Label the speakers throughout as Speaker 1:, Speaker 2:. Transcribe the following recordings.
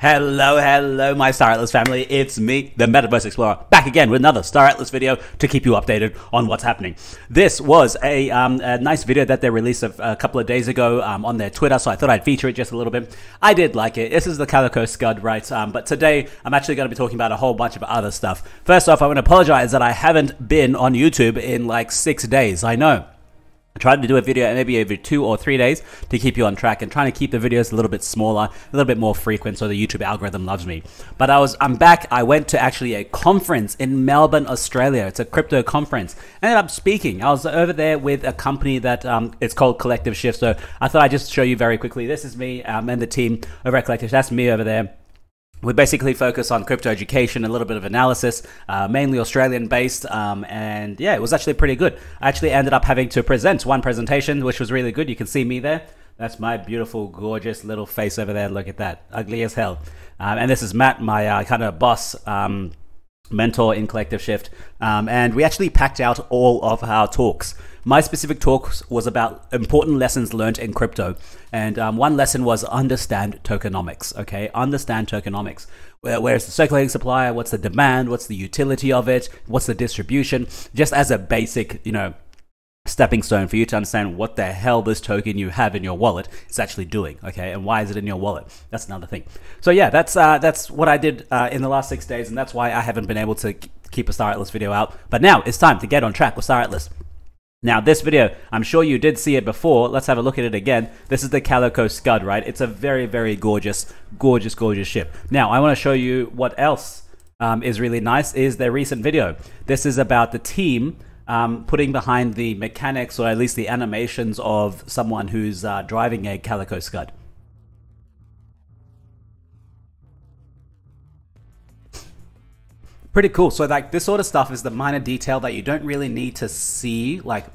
Speaker 1: Hello, my staratlas family. It's me, the MetaVerse Explorer, back again with another staratlas video to keep you updated on what's happening. This was a nice video that they released a couple of days ago on their Twitter, so I thought I'd feature it just a little bit. I did like it. This is the Calico Scud, right? But today, I'm actually going to be talking about a whole bunch of other stuff. First off, I want to apologize that I haven't been on YouTube in like 6 days. I know. I tried to do a video maybe every 2 or 3 days to keep you on track and trying to keep the videos a little bit smaller, a little bit more frequent so the YouTube algorithm loves me. But I'm back. I went to actually a conference in Melbourne, Australia. It's a crypto conference. I ended up speaking. I was over there with a company that it's called Collective Shift. So I thought I'd just show you very quickly. This is me and the team over at Collective. That's me over there. We basically focus on crypto education, a little bit of analysis, mainly Australian based, and yeah, it was actually pretty good. I actually ended up having to present one presentation, which was really good. You can see me there. That's my beautiful, gorgeous little face over there. Look at that, ugly as hell. And this is Matt, my kind of boss, mentor in Collective Shift, and we actually packed out all of our talks. My specific talk was about important lessons learned in crypto, and one lesson was understand tokenomics. Okay, understand tokenomics. Where's the circulating supply? What's the demand? What's the utility of it? What's the distribution? Just as a basic, stepping stone for you to understand what the hell this token you have in your wallet is actually doing, okay, and why is it in your wallet? That's another thing. So yeah, that's what I did in the last 6 days, and that's why I haven't been able to keep a staratlas video out. But now it's time to get on track with staratlas. Now this video, I'm sure you did see it before. Let's have a look at it again. This is the Calico Scud, right? It's a very, very gorgeous ship. Now I want to show you what else is really nice is their recent video. This is about the team putting behind the mechanics, or at least the animations of someone who's driving a Calico Scud. Pretty cool. So like this sort of stuff is the minor detail that you don't really need to see, like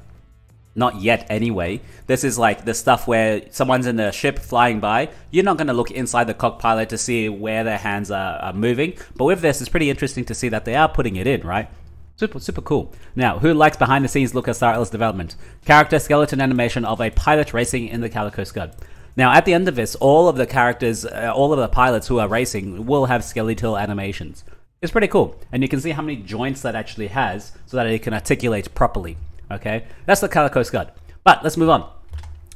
Speaker 1: not yet anyway. This is like the stuff where someone's in the ship flying by. You're not going to look inside the cockpit to see where their hands are moving. But with this, it's pretty interesting to see that they are putting it in, right? Super cool. Now, who likes behind the scenes look at staratlas development? Character skeleton animation of a pilot racing in the Calico Scud. Now, at the end of this, all of the characters, all of the pilots who are racing will have skeletal animations. It's pretty cool. And you can see how many joints that actually has so that it can articulate properly. Okay, that's the Calico Scud. But let's move on.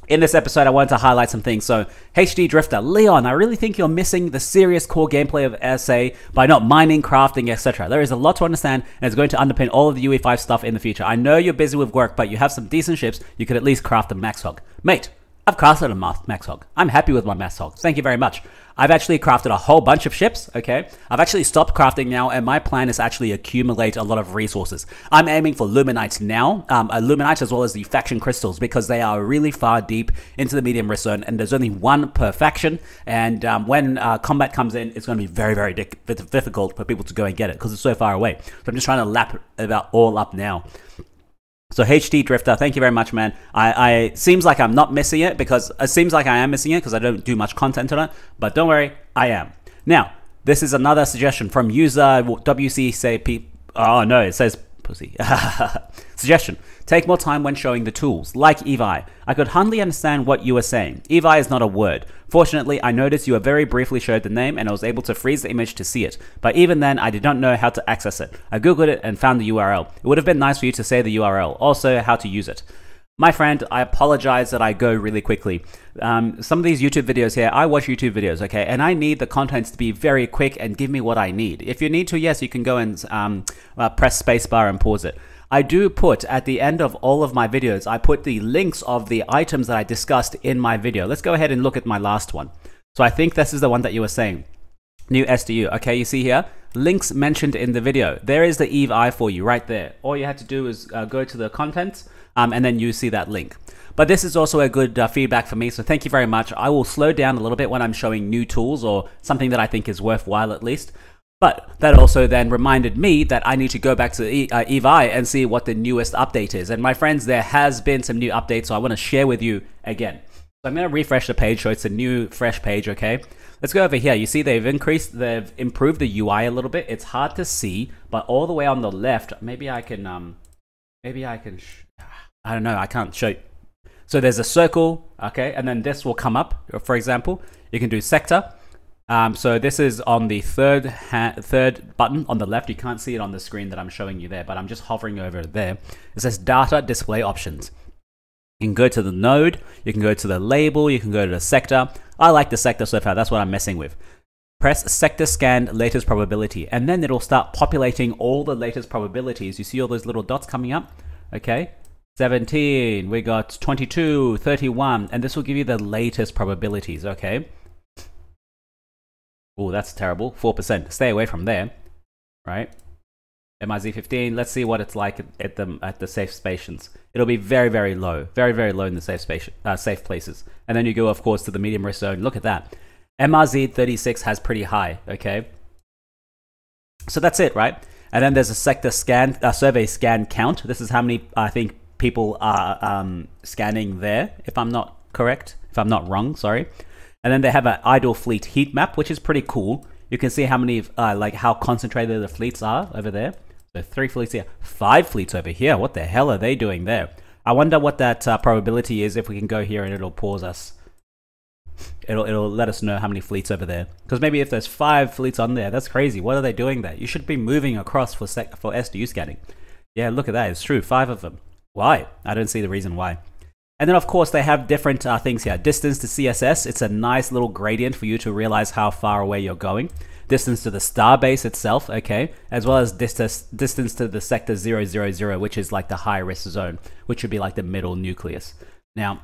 Speaker 1: In this episode, I wanted to highlight some things. So, HD Drifter, Leon, I really think you're missing the serious core gameplay of SA by not mining, crafting, etc. There is a lot to understand, and it's going to underpin all of the UE5 stuff in the future. I know you're busy with work, but you have some decent ships. You could at least craft a Max Hog. Mate, I've crafted a Max Hog. I'm happy with my Max Hog. Thank you very much. I've actually crafted a whole bunch of ships, okay? I've actually stopped crafting now, and my plan is actually accumulate a lot of resources. I'm aiming for Luminites now, Luminites as well as the faction crystals, because they are really far deep into the medium risk zone, and there's only one per faction, and when combat comes in, it's going to be very, very difficult for people to go and get it, because it's so far away. So I'm just trying to lap it all up now. So HD Drifter, thank you very much, man. I seems like I'm not missing it, because it seems like I am missing it because I don't do much content on it, but don't worry, I am. Now, this is another suggestion from user WC oh no, it says pussy. Suggestion: take more time when showing the tools, like Evi. I could hardly understand what you were saying. Evi is not a word. Fortunately, I noticed you very briefly showed the name, and I was able to freeze the image to see it. But even then, I did not know how to access it. I googled it and found the URL. It would have been nice for you to say the URL, also how to use it. My friend, I apologize that I go really quickly. Some of these YouTube videos here, I watch YouTube videos, okay? And I need the contents to be very quick and give me what I need. If you need to, yes, you can go and press spacebar and pause it. I do put, at the end of all of my videos, I put the links of the items that I discussed in my video. Let's go ahead and look at my last one. So I think this is the one that you were saying. New SDU. Okay, you see here, links mentioned in the video. There is the EVI for you right there. All you had to do is go to the contents, and then you see that link. But this is also a good feedback for me, so thank you very much. I will slow down a little bit when I'm showing new tools or something that I think is worthwhile at least. But that also then reminded me that I need to go back to EVI and see what the newest update is. And my friends, there has been some new updates, so I want to share with you again. So I'm going to refresh the page so it's a new, fresh page, okay? Let's go over here. You see they've improved the UI a little bit. It's hard to see, but all the way on the left, maybe I can, I don't know, I can't show you. So there's a circle, okay? And then this will come up, for example. You can do sector. So this is on the third button on the left. You can't see it on the screen that I'm showing you there, but I'm just hovering over there. It says data display options. You can go to the node, you can go to the label, you can go to the sector. I like the sector so far, that's what I'm messing with. Press sector scan latest probability, and then it'll start populating all the latest probabilities. You see all those little dots coming up? Okay, 17, we got 22, 31, and this will give you the latest probabilities, okay? Oh, that's terrible. 4%. Stay away from there, right? MIZ15. Let's see what it's like at the safe stations. It'll be very, very low, very, very low in the safe places. And then you go, of course, to the medium risk zone. Look at that. MRZ36 has pretty high. Okay, so that's it, right? And then there's a sector scan, survey scan count. This is how many I think people are scanning there. If I'm not correct, if I'm not wrong, sorry. And then they have an idle fleet heat map, which is pretty cool. You can see how many, like how concentrated the fleets are over there. So 3 fleets here, 5 fleets over here. What the hell are they doing there? I wonder what that probability is if we can go here and it'll pause us. It'll let us know how many fleets over there. Because maybe if there's 5 fleets on there, that's crazy. What are they doing there? You should be moving across for SDU scanning. Yeah, look at that. It's true. 5 of them. Why? I don't see the reason why. And then, of course, they have different things here. Distance to CSS. It's a nice little gradient for you to realize how far away you're going. Distance to the star base itself, okay? As well as distance to the sector 000, which is like the high risk zone, which would be like the middle nucleus. Now,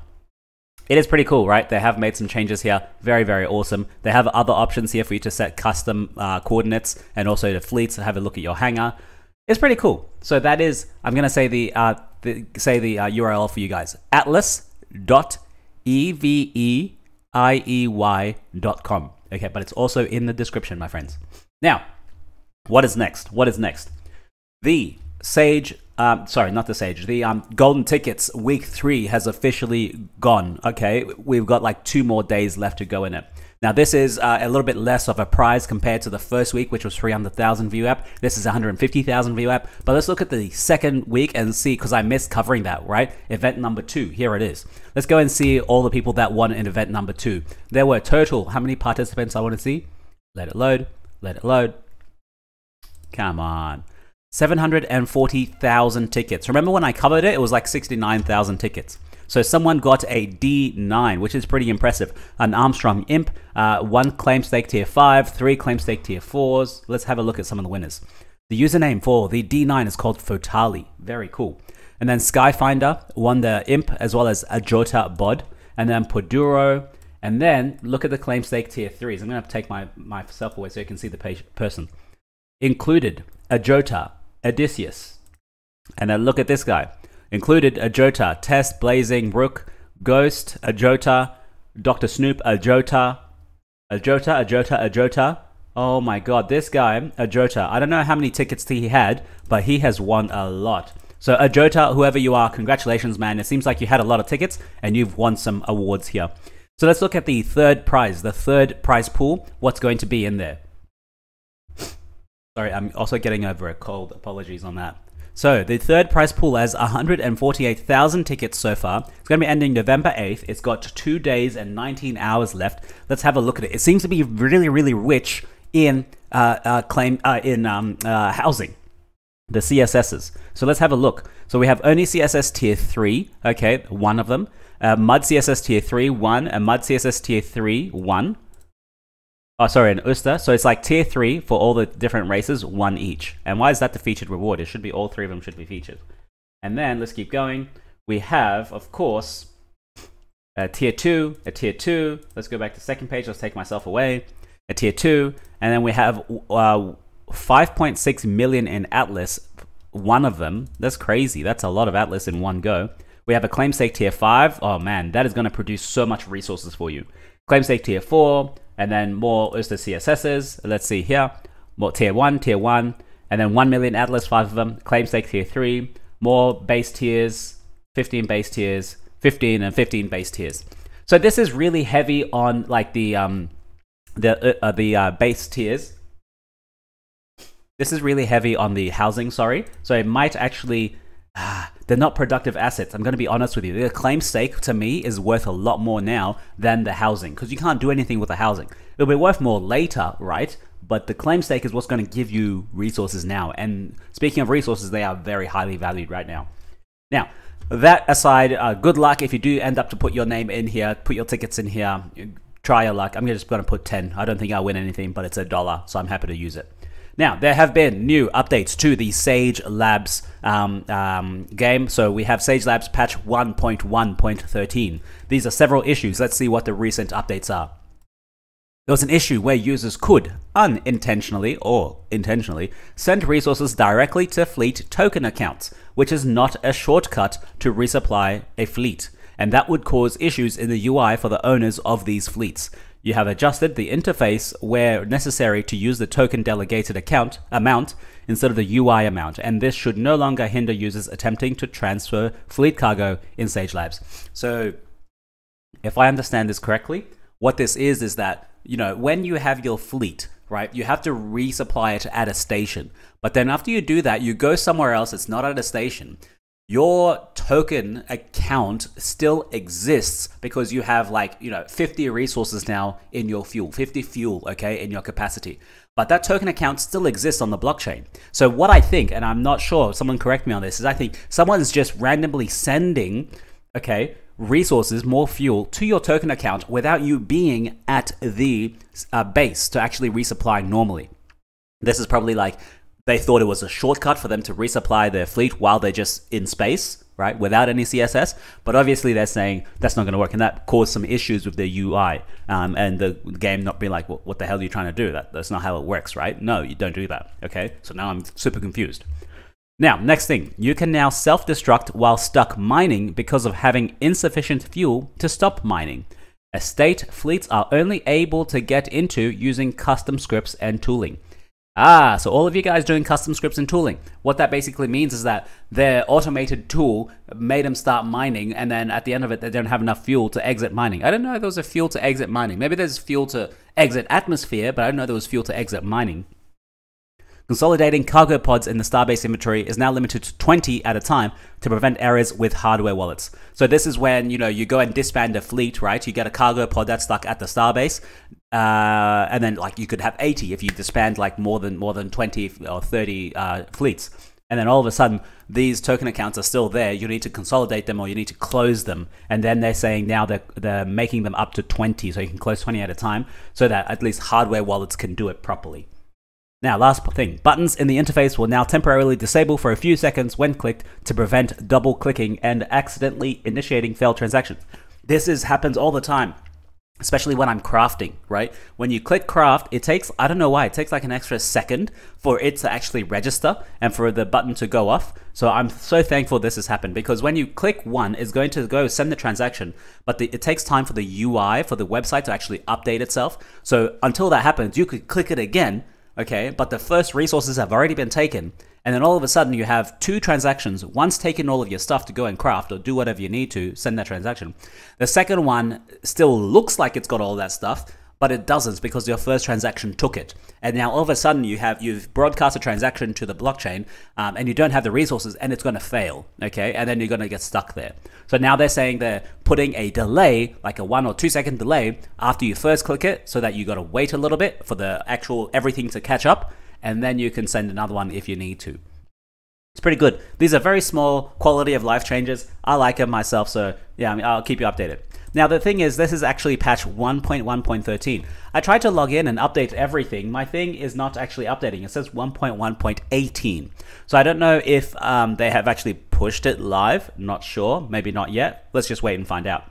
Speaker 1: it is pretty cool, right? They have made some changes here. Very, very awesome. They have other options here for you to set custom coordinates and also the fleets. Have a look at your hangar. It's pretty cool. So that is, I'm going to say the URL for you guys. atlas.eveiey.com. Okay, but it's also in the description, my friends. Now, what is next? What is next? The Sage, sorry, not the Sage, the Golden Tickets Week 3 has officially gone, okay? We've got like 2 more days left to go in it. Now, this is a little bit less of a prize compared to the first week, which was 300,000 view app. This is 150,000 view app. But let's look at the second week and see, because I missed covering that, right? Event number 2, here it is. Let's go and see all the people that won in event number 2. There were total, how many participants I want to see? Let it load, let it load. Come on. 740,000 tickets. Remember when I covered it, it was like 69,000 tickets. So someone got a D9, which is pretty impressive. An Armstrong Imp, 1 claim stake tier 5, 3 claim stake tier 4s. Let's have a look at some of the winners. The username for the D9 is called Fotali. Very cool. And then Skyfinder won the Imp as well as a Jota Bod. And then Poduro. And then look at the claim stake tier 3s. I'm going to take myself away so you can see the person. Included a Jota, Odysseus. And then look at this guy. Included a Jota, Test, Blazing, Rook, Ghost, a Jota, Dr. Snoop, a Jota, a Jota, a Jota, a Jota. Oh my god, this guy, a Jota. I don't know how many tickets he had, but he has won a lot. So a Jota, whoever you are, congratulations, man. It seems like you had a lot of tickets and you've won some awards here. So let's look at the third prize, the third prize pool. What's going to be in there? Sorry, I'm also getting over a cold. Apologies on that. So the third prize pool has 148,000 tickets so far. It's going to be ending November 8th. It's got 2 days and 19 hours left. Let's have a look at it. It seems to be really, really rich in housing, the CSSs. So let's have a look. So we have only CSS tier 3, okay, 1 of them. Mud CSS tier 3, 1, and Mud CSS tier 3, 1. Oh, sorry, an Uster. So it's like tier 3 for all the different races, 1 each. And why is that the featured reward? It should be all 3 of them should be featured. And then let's keep going. We have, of course, a tier 2, a tier 2. Let's go back to the second page. Let's take myself away. A tier 2. And then we have 5.6 million in Atlas, 1 of them. That's crazy. That's a lot of Atlas in one go. We have a claim stake tier 5. Oh man, that is going to produce so much resources for you. Claim stake tier 4. And then more Oyster CSSs. Let's see here. More tier 1, and then 1 million Atlas, 5 of them. Claim stake tier 3. More base tiers, 15 base tiers, 15 and 15 base tiers. So this is really heavy on like the base tiers. This is really heavy on the housing, sorry. So it might actually They're not productive assets. I'm going to be honest with you. The claim stake to me is worth a lot more now than the housing, because you can't do anything with the housing. It'll be worth more later, right? But the claim stake is what's going to give you resources now. And speaking of resources, they are very highly valued right now. Now, that aside, good luck if you do end up to put your name in here, put your tickets in here, try your luck. I'm just going to put 10. I don't think I'll win anything, but it's $1, so I'm happy to use it. Now, there have been new updates to the Sage Labs game. So we have Sage Labs patch 1.1.13. These are several issues. Let's see what the recent updates are. There was an issue where users could, unintentionally or intentionally, send resources directly to fleet token accounts, which is not a shortcut to resupply a fleet. And that would cause issues in the UI for the owners of these fleets. You have adjusted the interface where necessary to use the token delegated account amount instead of the UI amount, and this should no longer hinder users attempting to transfer fleet cargo in Sage Labs. So, if I understand this correctly, what this is that, you know, when you have your fleet, right, you have to resupply it at a station. But then after you do that, you go somewhere else, it's not at a station. Your token account still exists because you have, like, you know, 50 resources now in your fuel, 50 fuel, okay, in your capacity. But that token account still exists on the blockchain. So what I think, and I'm not sure, someone correct me on this, is I think someone's just randomly sending, okay, resources, more fuel to your token account without you being at the base to actually resupply normally. This is probably like, they thought it was a shortcut for them to resupply their fleet while they're just in space, right, without any CSS. But obviously they're saying that's not going to work, and that caused some issues with the UI and the game not being like, what the hell are you trying to do? That's not how it works, right? No, you don't do that, okay? So now I'm super confused. Now, next thing, you can now self-destruct while stuck mining because of having insufficient fuel to stop mining. Estate fleets are only able to get into using custom scripts and tooling. So all of you guys doing custom scripts and tooling, what that basically means is that their automated tool made them start mining, and then at the end of it, they don't have enough fuel to exit mining. I don't know if there was a fuel to exit mining. Maybe there's fuel to exit atmosphere, but I don't know if there was fuel to exit mining. Consolidating cargo pods in the Starbase inventory is now limited to 20 at a time to prevent errors with hardware wallets. So this is when, you know, you go and disband a fleet, right? You get a cargo pod that's stuck at the Starbase, and then, like, you could have 80 if you disband like more than 20 or 30 fleets. And then all of a sudden, these token accounts are still there. You need to consolidate them or you need to close them. And then they're saying now they're making them up to 20, so you can close 20 at a time, so that at least hardware wallets can do it properly. Now, last thing, buttons in the interface will now temporarily disable for a few seconds when clicked to prevent double clicking and accidentally initiating failed transactions. This happens all the time, especially when I'm crafting, right? When you click craft, it takes, I don't know why, it takes like an extra second for it to actually register and for the button to go off. So I'm so thankful this has happened, because when you click one, it's going to go send the transaction, but it takes time for the UI, for the website to actually update itself. So until that happens, you could click it again, okay, but the first resources have already been taken, and then all of a sudden you have two transactions. One's taken all of your stuff to go and craft or do whatever you need to send that transaction. The second one still looks like it's got all that stuff, but it doesn't, because your first transaction took it. And now all of a sudden you've broadcast a transaction to the blockchain, and you don't have the resources, and it's going to fail, okay? And then you're going to get stuck there. So now they're saying they're putting a delay, like a 1 or 2 second delay after you first click it, so that you got to wait a little bit for the actual everything to catch up, and then you can send another one if you need to. It's pretty good. These are very small quality of life changes. I like them myself, so yeah, I mean, I'll keep you updated. Now, the thing is, this is actually patch 1.1.13. I tried to log in and update everything. My thing is not actually updating. It says 1.1.18. So I don't know if they have actually pushed it live. Not sure. Maybe not yet. Let's just wait and find out.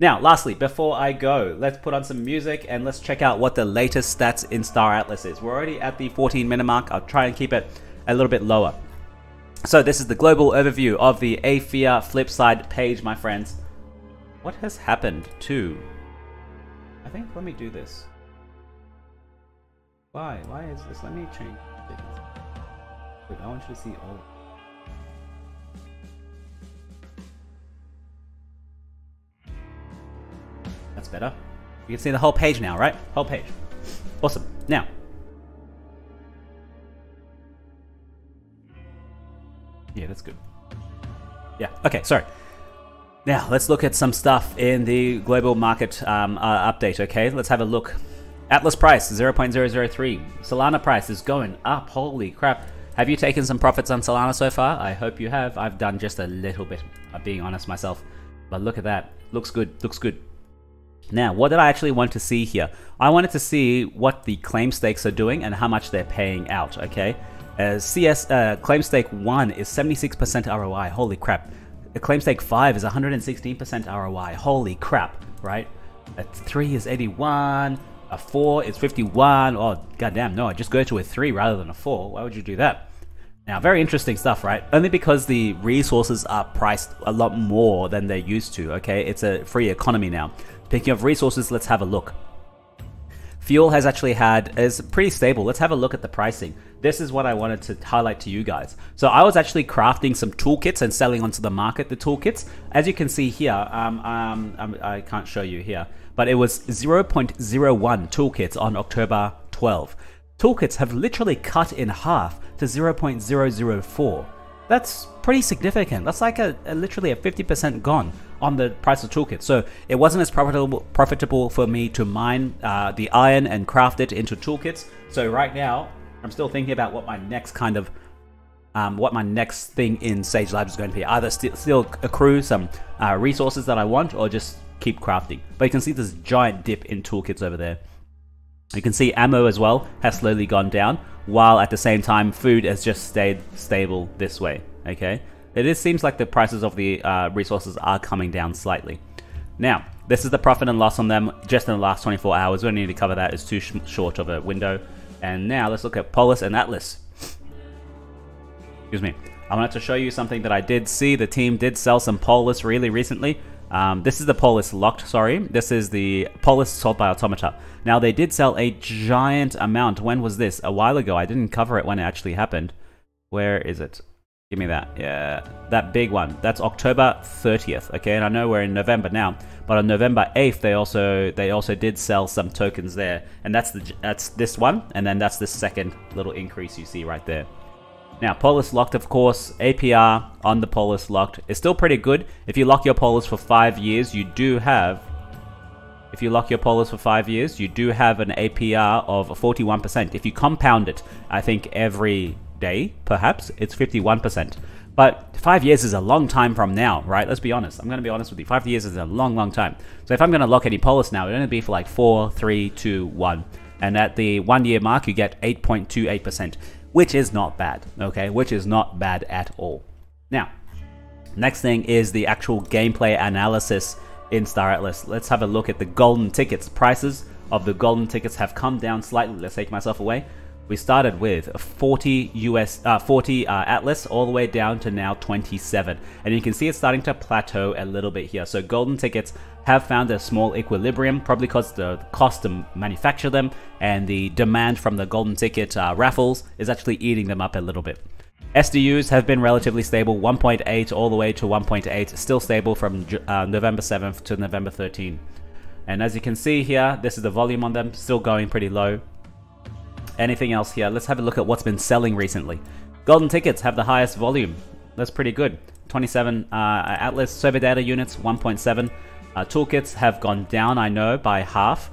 Speaker 1: Now, lastly, before I go, let's put on some music and let's check out what the latest stats in staratlas is. We're already at the 14-minute mark. I'll try and keep it a little bit lower. So this is the global overview of the AFIA Flipside page, my friends. What has happened to... I think, let me do this. Why? Why is this? Let me change settings. Wait, I want you to see all... That's better. You can see the whole page now, right? Whole page. Awesome. Now. Yeah, that's good. Yeah, okay, sorry. Now, let's look at some stuff in the global market update, okay? Let's have a look. Atlas price, 0.003. Solana price is going up. Holy crap. Have you taken some profits on Solana so far? I hope you have. I've done just a little bit, being honest myself. But look at that. Looks good, looks good. Now, what did I actually want to see here? I wanted to see what the claim stakes are doing and how much they're paying out, okay? Claim stake 1 is 76% ROI. Holy crap. The claim stake 5 is 116% ROI. Holy crap, right? A 3 is 81. A 4 is 51. Oh, goddamn, no, I just go to a 3 rather than a 4. Why would you do that? Now, very interesting stuff, right? Only because the resources are priced a lot more than they're used to, okay? It's a free economy now. Speaking of resources, let's have a look. Fuel has actually is pretty stable. Let's have a look at the pricing. This is what I wanted to highlight to you guys. So I was actually crafting some toolkits and selling onto the market the toolkits. As you can see here, I can't show you here, but it was 0.01 toolkits on October 12. Toolkits have literally cut in half to 0.004. That's pretty significant. That's like literally a 50% gone on the price of toolkits. So it wasn't as profitable for me to mine the iron and craft it into toolkits. So right now, I'm still thinking about what my next kind of what my next thing in Sage Labs is going to be. Either still accrue some resources that I want, or just keep crafting. But you can see this giant dip in toolkits over there. You can see ammo as well has slowly gone down, while at the same time food has just stayed stable this way, okay? It seems like the prices of the resources are coming down slightly. Now, this is the profit and loss on them just in the last 24 hours. We don't need to cover that, it's too short of a window. And now let's look at Polis and Atlas. Excuse me. I wanted to show you something that I did see. The team did sell some Polis really recently. This is the Polis locked, sorry. This is the Polis sold by Automata. Now, they did sell a giant amount. When was this? A while ago. I didn't cover it when it actually happened. Where is it? Give me that. Yeah, that big one. That's October 30th, okay? And I know we're in November now, but on November 8th, they also did sell some tokens there. And that's this one, and then that's the second little increase you see right there. Now, Polis locked, of course, APR on the Polis locked is still pretty good. If you lock your Polis for 5 years, you do have... If you lock your Polis for 5 years, you do have an APR of 41%. If you compound it, I think every day, perhaps, it's 51%. But 5 years is a long time from now, right? Let's be honest. I'm going to be honest with you. 5 years is a long, long time. So if I'm going to lock any Polis now, it'll only be for like 4, 3, 2, 1. And at the 1 year mark, you get 8.28%. Which is not bad, okay? Which is not bad at all. Now, next thing is the actual gameplay analysis in StarAtlas. Let's have a look at the golden tickets. Prices of the golden tickets have come down slightly. Let's take myself away. We started with 40 Atlas all the way down to now 27. And you can see it's starting to plateau a little bit here. So golden tickets have found a small equilibrium, probably because the cost to manufacture them and the demand from the golden ticket raffles is actually eating them up a little bit. SDUs have been relatively stable, 1.8 all the way to 1.8, still stable from November 7th to November 13th. And as you can see here, this is the volume on them, still going pretty low. Anything else here? Let's have a look at what's been selling recently. Golden tickets have the highest volume. That's pretty good. 27 Atlas server data units, 1.7. Toolkits have gone down, I know, by half.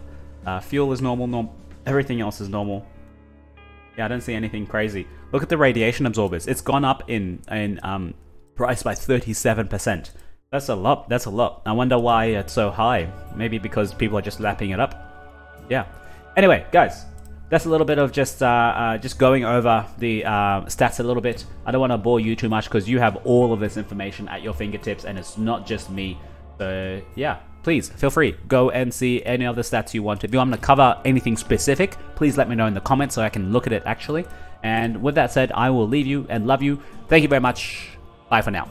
Speaker 1: Fuel is normal. Everything else is normal. Yeah, I don't see anything crazy. Look at the radiation absorbers. It's gone up in price by 37%. That's a lot. That's a lot. I wonder why it's so high. Maybe because people are just lapping it up. Yeah. Anyway, guys. That's a little bit of just going over the stats a little bit. I don't want to bore you too much because you have all of this information at your fingertips and it's not just me. So yeah, please feel free. Go and see any of the stats you want. If you want me to cover anything specific, please let me know in the comments so I can look at it actually. And with that said, I will leave you and love you. Thank you very much. Bye for now.